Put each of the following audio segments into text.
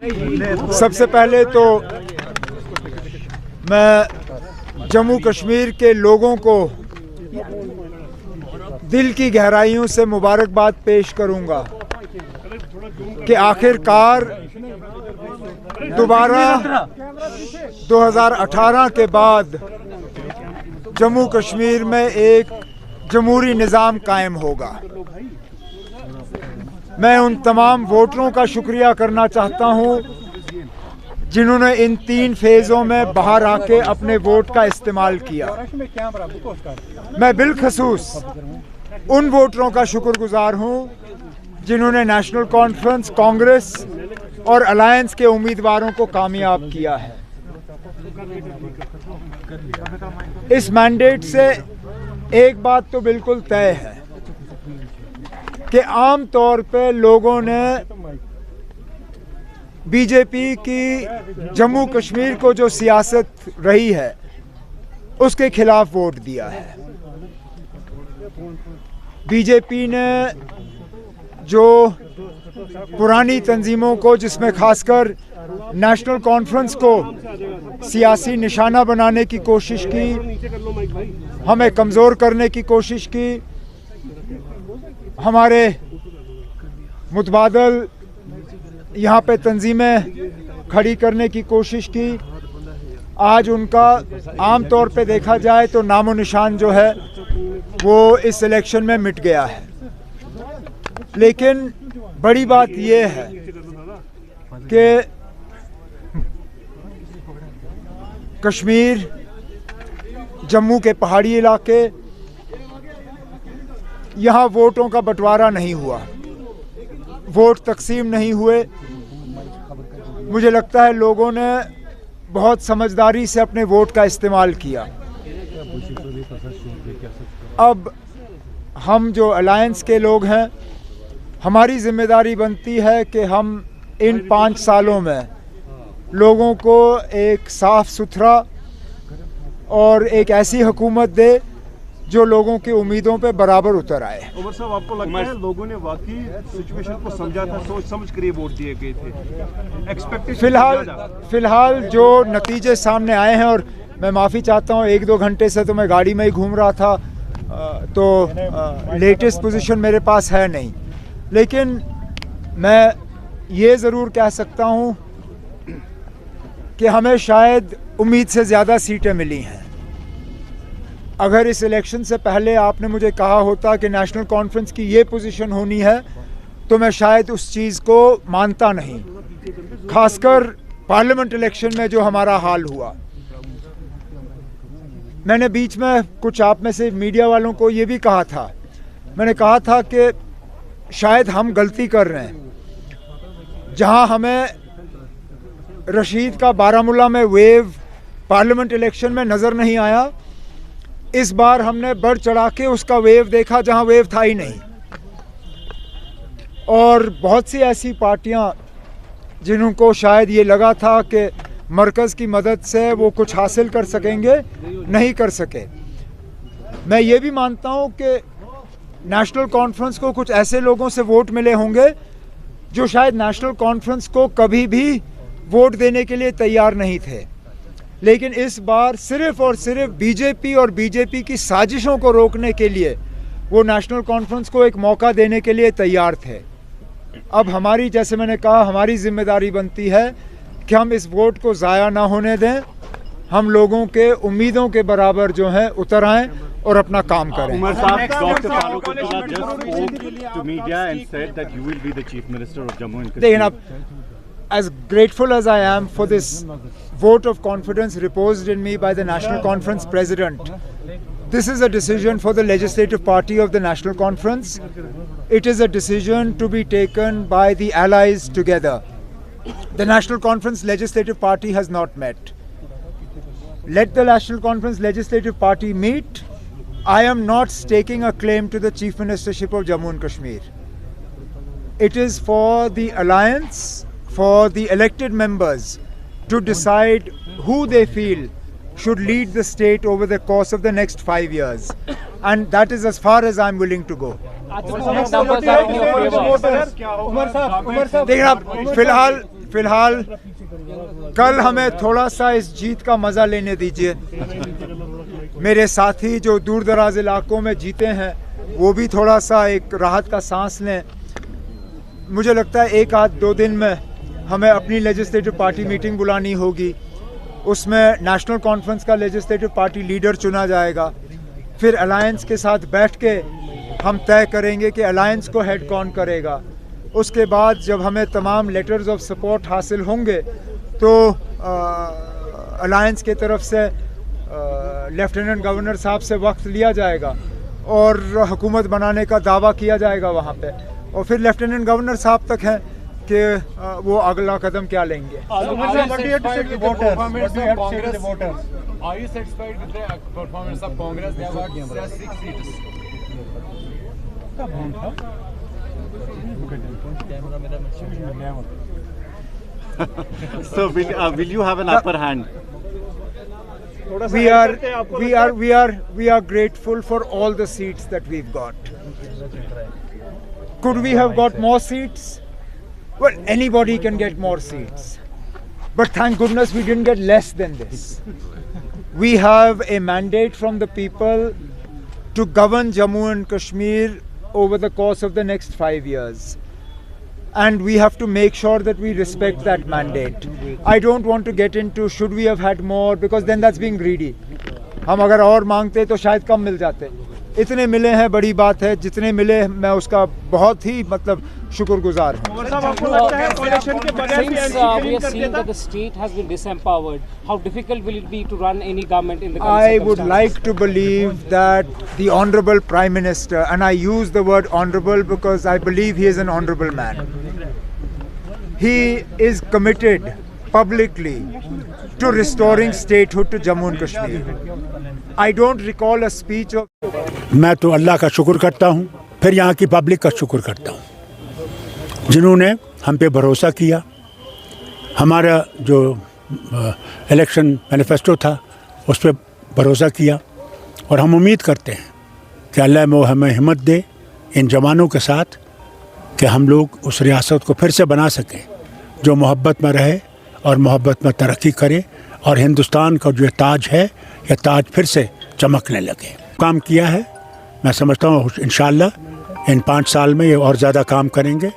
सबसे पहले तो मैं जम्मू कश्मीर के लोगों को दिल की गहराइयों से मुबारकबाद पेश करूंगा कि आखिरकार दोबारा 2018 के बाद जम्मू कश्मीर में एक जमहूरी निज़ाम कायम होगा। मैं उन तमाम वोटरों का शुक्रिया करना चाहता हूं जिन्होंने इन 3 फेज़ों में बाहर आके अपने वोट का इस्तेमाल किया। मैं बिलखसूस उन वोटरों का शुक्रगुजार हूं जिन्होंने नेशनल कॉन्फ्रेंस, कांग्रेस और अलायंस के उम्मीदवारों को कामयाब किया है। इस मैंडेट से एक बात तो बिल्कुल तय है कि आम तौर पे लोगों ने बीजेपी की जम्मू कश्मीर को जो सियासत रही है उसके खिलाफ वोट दिया है। बीजेपी ने जो पुरानी तंजीमों को, जिसमें खासकर नेशनल कॉन्फ्रेंस को सियासी निशाना बनाने की कोशिश की, हमें कमज़ोर करने की कोशिश की, हमारे मुतबादल यहाँ पे तंजीमें खड़ी करने की कोशिश की, आज उनका आम तौर पे देखा जाए तो नामो निशान जो है वो इस इलेक्शन में मिट गया है। लेकिन बड़ी बात ये है कि कश्मीर, जम्मू के पहाड़ी इलाके, यहाँ वोटों का बंटवारा नहीं हुआ, वोट तकसीम नहीं हुए। मुझे लगता है लोगों ने बहुत समझदारी से अपने वोट का इस्तेमाल किया। अब हम जो अलायंस के लोग हैं, हमारी जिम्मेदारी बनती है कि हम इन 5 सालों में लोगों को एक साफ सुथरा और एक ऐसी हुकूमत दे जो लोगों की उम्मीदों पे बराबर उतर आए। उमर साहब, आपको लगता है लोगों ने वाकई सिचुएशन को समझा था, सोच समझ कर ये वोट दिए गए थे? एक्सपेक्टेशन फिलहाल जो नतीजे सामने आए हैं, और मैं माफ़ी चाहता हूँ 1-2 घंटे से तो मैं गाड़ी में ही घूम रहा था, तो लेटेस्ट पोजीशन मेरे पास है नहीं, लेकिन मैं ये ज़रूर कह सकता हूँ कि हमें शायद उम्मीद से ज़्यादा सीटें मिली हैं। अगर इस इलेक्शन से पहले आपने मुझे कहा होता कि नेशनल कॉन्फ्रेंस की ये पोजीशन होनी है तो मैं शायद उस चीज़ को मानता नहीं, खासकर पार्लियामेंट इलेक्शन में जो हमारा हाल हुआ। मैंने बीच में कुछ आप में से मीडिया वालों को ये भी कहा था, मैंने कहा था कि शायद हम गलती कर रहे हैं। जहां हमें रशीद का बारामूला में वेव पार्लियामेंट इलेक्शन में नज़र नहीं आया, इस बार हमने बढ़ चढ़ा के उसका वेव देखा जहां वेव था ही नहीं। और बहुत सी ऐसी पार्टियां जिनको शायद ये लगा था कि मरकज़ की मदद से वो कुछ हासिल कर सकेंगे, नहीं कर सके। मैं ये भी मानता हूं कि नेशनल कॉन्फ्रेंस को कुछ ऐसे लोगों से वोट मिले होंगे जो शायद नेशनल कॉन्फ्रेंस को कभी भी वोट देने के लिए तैयार नहीं थे, लेकिन इस बार सिर्फ और सिर्फ बीजेपी और बीजेपी की साजिशों को रोकने के लिए वो नेशनल कॉन्फ्रेंस को एक मौका देने के लिए तैयार थे। अब हमारी, जैसे मैंने कहा, हमारी जिम्मेदारी बनती है कि हम इस वोट को ज़ाया ना होने दें, हम लोगों के उम्मीदों के बराबर जो है उतर आएँ और अपना काम करें। उमर साहब, doctor Farooq Abdullah just spoke to media and said that you will be the chief minister of Jammu and Kashmir. As grateful as I am for this vote of confidence reposed in me by the National Conference President, this is a decision for the legislative party of the National Conference. It is a decision to be taken by the allies together. The National Conference Legislative Party has not met. Let the National Conference Legislative Party meet. I am not staking a claim to the Chief Ministership of Jammu and Kashmir. It is for the alliance, for the elected members to decide who they feel should lead the state over the course of the next 5 years. And that is as far as I'm willing to go. देखिए, फिलहाल फिलहाल कल हमें थोड़ा सा इस जीत का मज़ा लेने दीजिए। मेरे साथी जो दूर दराज इलाकों में जीते हैं वो भी थोड़ा सा एक राहत का सांस लें। मुझे लगता है 1-2 दिन में हमें अपनी लेजिस्लेटिव पार्टी मीटिंग बुलानी होगी। उसमें नेशनल कॉन्फ्रेंस का लेजिस्लेटिव पार्टी लीडर चुना जाएगा। फिर अलायंस के साथ बैठ के हम तय करेंगे कि अलायंस को हेड कौन करेगा। उसके बाद जब हमें तमाम लेटर्स ऑफ सपोर्ट हासिल होंगे तो अलायंस की तरफ से लेफ्टिनेंट गवर्नर साहब से वक्त लिया जाएगा और हुकूमत बनाने का दावा किया जाएगा वहाँ पे। और फिर लेफ्टिनेंट गवर्नर साहब तक हैं कि वो अगला कदम क्या लेंगे। Are you satisfied with the performance of Congress? Are you satisfied with the performance of Congress? They have got just 6 seats. So will you have an upper hand? We are grateful for all the seats that we've got. Could we have got more seats? Well, anybody can get more seats. But thank goodness we didn't get less than this. We have a mandate from the people to govern Jammu and Kashmir over the course of the next 5 years. And we have to make sure that we respect that mandate. I don't want to get into should we have had more, because then that's being greedy. हम अगर और मांगते तो शायद कम मिल जाते। इतने मिले हैं बड़ी बात है, जितने मिले मैं उसका बहुत ही मतलब शुक्रगुजार हूँ। Since we are seeing that the state has been disempowered, how difficult will it be to run any government in the current I would circumstances? like to believe that the Honorable Prime Minister, and I use the word honorable because I believe he is an honorable man, he is committed publicly to restoring statehood to Jammu and Kashmir. I don't recall a speech of मैं तो अल्लाह का शुक्र करता हूँ, फिर यहाँ की public का शुक्र करता हूँ जिन्होंने हम पे भरोसा किया। हमारा जो इलेक्शन मैनिफेस्टो था उस पर भरोसा किया और हम उम्मीद करते हैं कि अल्लाह में हमें हिम्मत दे इन जवानों के साथ कि हम लोग उस रियासत को फिर से बना सकें जो मोहब्बत में रहे और मोहब्बत में तरक्की करे और हिंदुस्तान का जो ताज है यह ताज फिर से चमकने लगे। काम किया है, मैं समझता हूँ इंशाअल्लाह इन 5 साल में ये और ज़्यादा काम करेंगे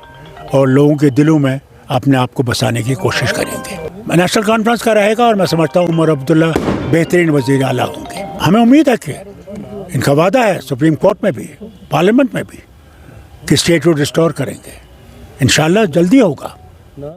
और लोगों के दिलों में अपने आप को बसाने की कोशिश करेंगे। नेशनल कॉन्फ्रेंस का रहेगा और मैं समझता हूँ उमर अब्दुल्ला बेहतरीन वज़ीर आला होंगे। हमें उम्मीद है कि इनका वादा है सुप्रीम कोर्ट में भी, पार्लियामेंट में भी, कि स्टेट को रिस्टोर करेंगे। इंशाअल्लाह जल्दी होगा।